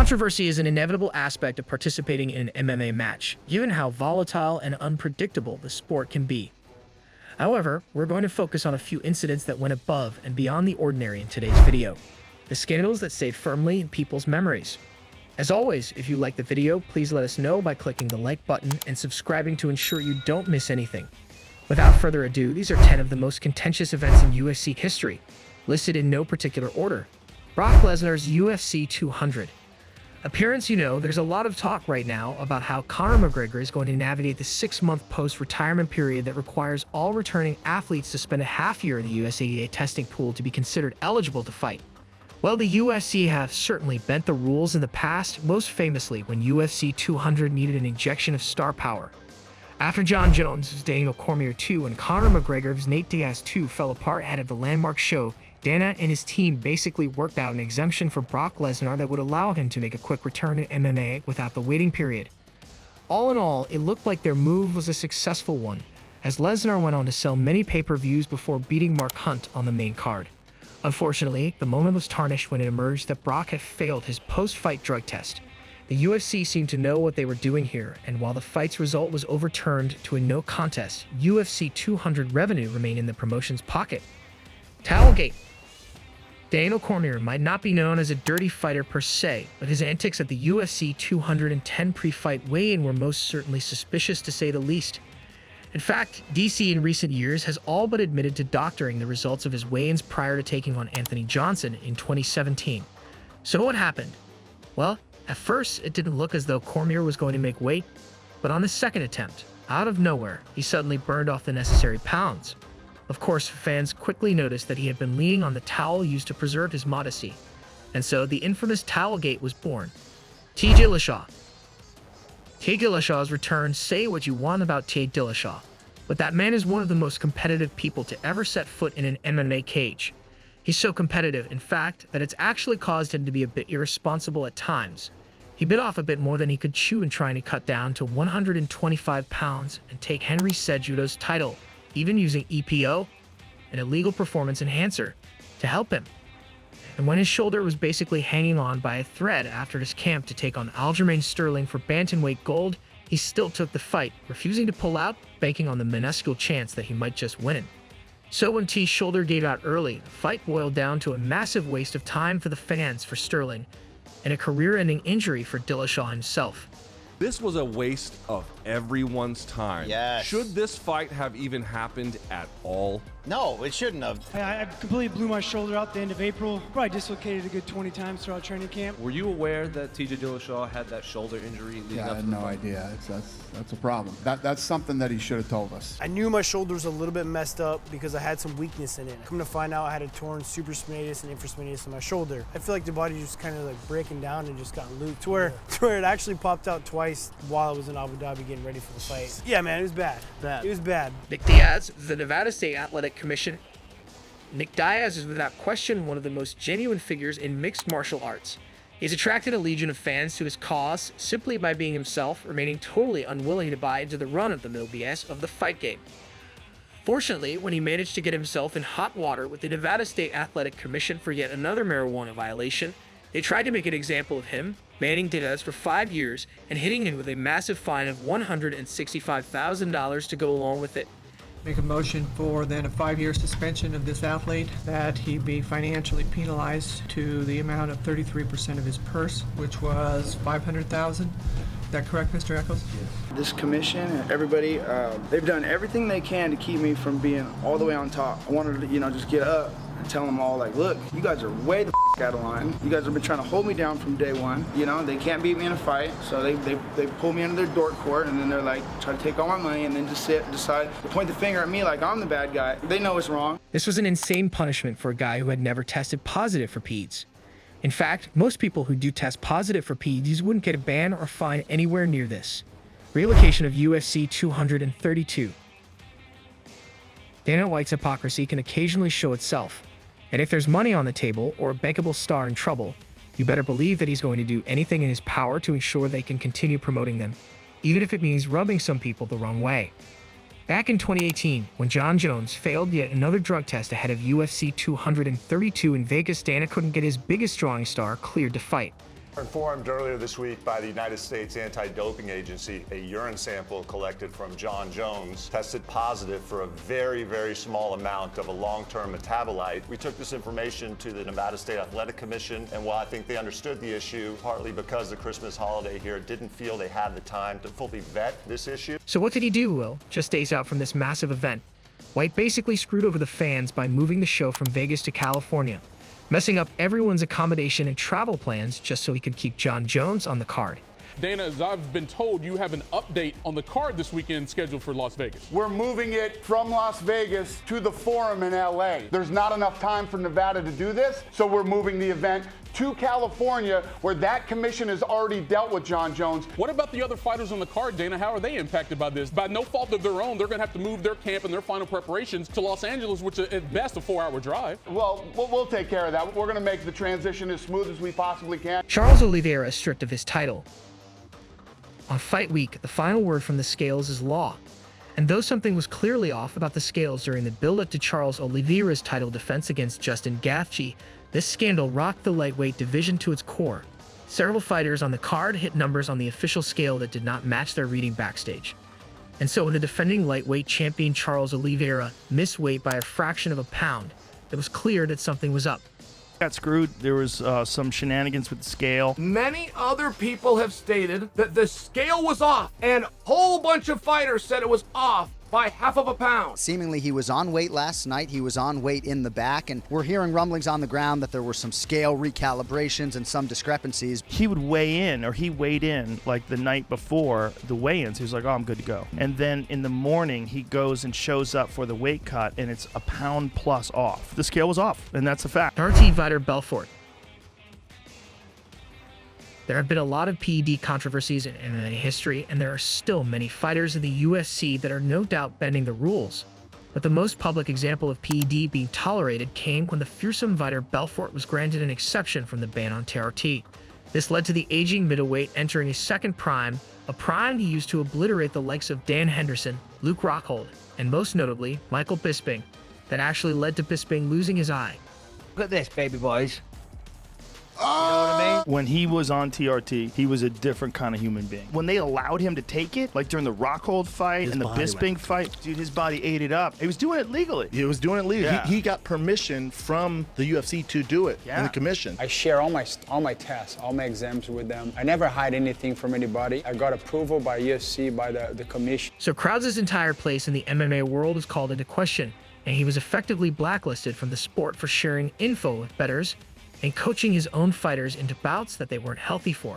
Controversy is an inevitable aspect of participating in an MMA match, given how volatile and unpredictable the sport can be. However, we're going to focus on a few incidents that went above and beyond the ordinary in today's video. The scandals that stayed firmly in people's memories. As always, if you like the video, please let us know by clicking the like button and subscribing to ensure you don't miss anything. Without further ado, these are 10 of the most contentious events in UFC history, listed in no particular order. Brock Lesnar's UFC 200. Appearance. There's a lot of talk right now about how Conor McGregor is going to navigate the 6-month post-retirement period that requires all returning athletes to spend a half year in the USADA testing pool to be considered eligible to fight. Well, the UFC have certainly bent the rules in the past, most famously when UFC 200 needed an injection of star power. After Jon Jones' Daniel Cormier 2 and Conor McGregor's Nate Diaz 2 fell apart ahead of the landmark show, Dana and his team basically worked out an exemption for Brock Lesnar that would allow him to make a quick return to MMA without the waiting period. All in all, it looked like their move was a successful one, as Lesnar went on to sell many pay-per-views before beating Mark Hunt on the main card. Unfortunately, the moment was tarnished when it emerged that Brock had failed his post-fight drug test. The UFC seemed to know what they were doing here, and while the fight's result was overturned to a no contest, UFC 200 revenue remained in the promotion's pocket. Towelgate. Daniel Cormier might not be known as a dirty fighter per se, but his antics at the UFC 210 pre-fight weigh-in were most certainly suspicious to say the least. In fact, DC in recent years has all but admitted to doctoring the results of his weigh-ins prior to taking on Anthony Johnson in 2017. So what happened? Well, at first it didn't look as though Cormier was going to make weight, but on the second attempt, out of nowhere, he suddenly burned off the necessary pounds. Of course, fans quickly noticed that he had been leaning on the towel used to preserve his modesty, and so the infamous Towelgate was born. Dillashaw's return. Say what you want about Dillashaw, but that man is one of the most competitive people to ever set foot in an MMA cage. He's so competitive, in fact, that it's actually caused him to be a bit irresponsible at times. He bit off a bit more than he could chew in trying to cut down to 125 pounds and take Henry Cejudo's title, even using EPO, an illegal performance enhancer, to help him. And when his shoulder was basically hanging on by a thread after his camp to take on Aljamain Sterling for bantamweight gold, he still took the fight, refusing to pull out, banking on the minuscule chance that he might just win. So when T's shoulder gave out early, the fight boiled down to a massive waste of time for the fans for Sterling, and a career-ending injury for Dillashaw himself. This was a waste of everyone's time. Yes. Should this fight have even happened at all? No, it shouldn't have. I completely blew my shoulder out the end of April. Probably dislocated a good 20 times throughout training camp. Were you aware that TJ Dillashaw had that shoulder injury leading up to the fight? I had no idea. That's a problem. That's something that he should have told us. I knew my shoulder was a little bit messed up because I had some weakness in it. Come to find out, I had a torn supraspinatus and infraspinatus in my shoulder. I feel like the body just kind of like breaking down and just got looped to where it actually popped out twice while I was in Abu Dhabi getting ready for the fight. Yeah, man, it was bad. It was bad. Nick Diaz, the Nevada State Athletic Commission. Nick Diaz is without question one of the most genuine figures in mixed martial arts. He's attracted a legion of fans to his cause simply by being himself, remaining totally unwilling to buy into the run-of-the-mill BS of the fight game. Fortunately, when he managed to get himself in hot water with the Nevada State Athletic Commission for yet another marijuana violation, they tried to make an example of him, banning Diaz for 5 years and hitting him with a massive fine of $165,000 to go along with it. Make a motion for then a 5-year suspension of this athlete, that he be financially penalized to the amount of 33% of his purse, which was $500,000. Is that correct, Mr. Eccles? This commission and everybody, they've done everything they can to keep me from being all the way on top. I wanted to, just get up and tell them all, like, look, you guys are way the out of line. You guys have been trying to hold me down from day one. They can't beat me in a fight, so they pull me into their dork court, and then they're like, try to take all my money, and then just decide to point the finger at me like I'm the bad guy. They know it's wrong. This was an insane punishment for a guy who had never tested positive for PEDs. In fact, most people who do test positive for PEDs wouldn't get a ban or fine anywhere near this. Relocation of UFC 232. Dana White's hypocrisy can occasionally show itself. And if there's money on the table or a bankable star in trouble, you better believe that he's going to do anything in his power to ensure they can continue promoting them, even if it means rubbing some people the wrong way. Back in 2018, when Jon Jones failed yet another drug test ahead of UFC 232 in Vegas, Dana couldn't get his biggest drawing star cleared to fight. Informed earlier this week by the United States Anti-Doping Agency, a urine sample collected from Jon Jones tested positive for a very, very small amount of a long-term metabolite. We took this information to the Nevada State Athletic Commission, and while I think they understood the issue, partly because the Christmas holiday here didn't feel they had the time to fully vet this issue. So what did he do, Will, just days out from this massive event? White basically screwed over the fans by moving the show from Vegas to California, messing up everyone's accommodation and travel plans just so he could keep Jon Jones on the card. Dana, as I've been told, you have an update on the card this weekend scheduled for Las Vegas. We're moving it from Las Vegas to the Forum in LA. There's not enough time for Nevada to do this, so we're moving the event to California, where that commission has already dealt with Jon Jones. What about the other fighters on the card, Dana? How are they impacted by this? By no fault of their own, they're going to have to move their camp and their final preparations to Los Angeles, which is at best a 4-hour drive. Well, we'll take care of that. We're going to make the transition as smooth as we possibly can. Charles Oliveira is stripped of his title. On fight week, the final word from the scales is law. And though something was clearly off about the scales during the build-up to Charles Oliveira's title defense against Justin Gaethje, this scandal rocked the lightweight division to its core. Several fighters on the card hit numbers on the official scale that did not match their reading backstage. And so when the defending lightweight champion Charles Oliveira missed weight by a fraction of a pound, it was clear that something was up. Got screwed. There was some shenanigans with the scale. Many other people have stated that the scale was off, and a whole bunch of fighters said it was off by half of a pound. Seemingly he was on weight last night. He was on weight in the back, and we're hearing rumblings on the ground that there were some scale recalibrations and some discrepancies. He would weigh in, or he weighed in like the night before the weigh-ins. He was like, oh, I'm good to go. And then in the morning, he goes and shows up for the weight cut, and it's a pound plus off. The scale was off, and that's a fact. RT Vitor Belfort. There have been a lot of PED controversies in MMA history, and there are still many fighters in the UFC that are no doubt bending the rules. But the most public example of PED being tolerated came when the fearsome Vitor Belfort was granted an exception from the ban on TRT. This led to the aging middleweight entering his second prime, a prime he used to obliterate the likes of Dan Henderson, Luke Rockhold, and most notably, Michael Bisping, that actually led to Bisping losing his eye. Look at this, baby boys. You know what I mean? When he was on TRT, he was a different kind of human being. When they allowed him to take it, like during the Rockhold fight and the Bisping fight, dude, his body ate it up. He was doing it legally. He was doing it legally. Yeah. He got permission from the UFC to do it in the commission. I share all my tests, all my exams with them. I never hide anything from anybody. I got approval by UFC, by the commission. So Krause's entire place in the MMA world is called into question, and he was effectively blacklisted from the sport for sharing info with bettors and coaching his own fighters into bouts that they weren't healthy for.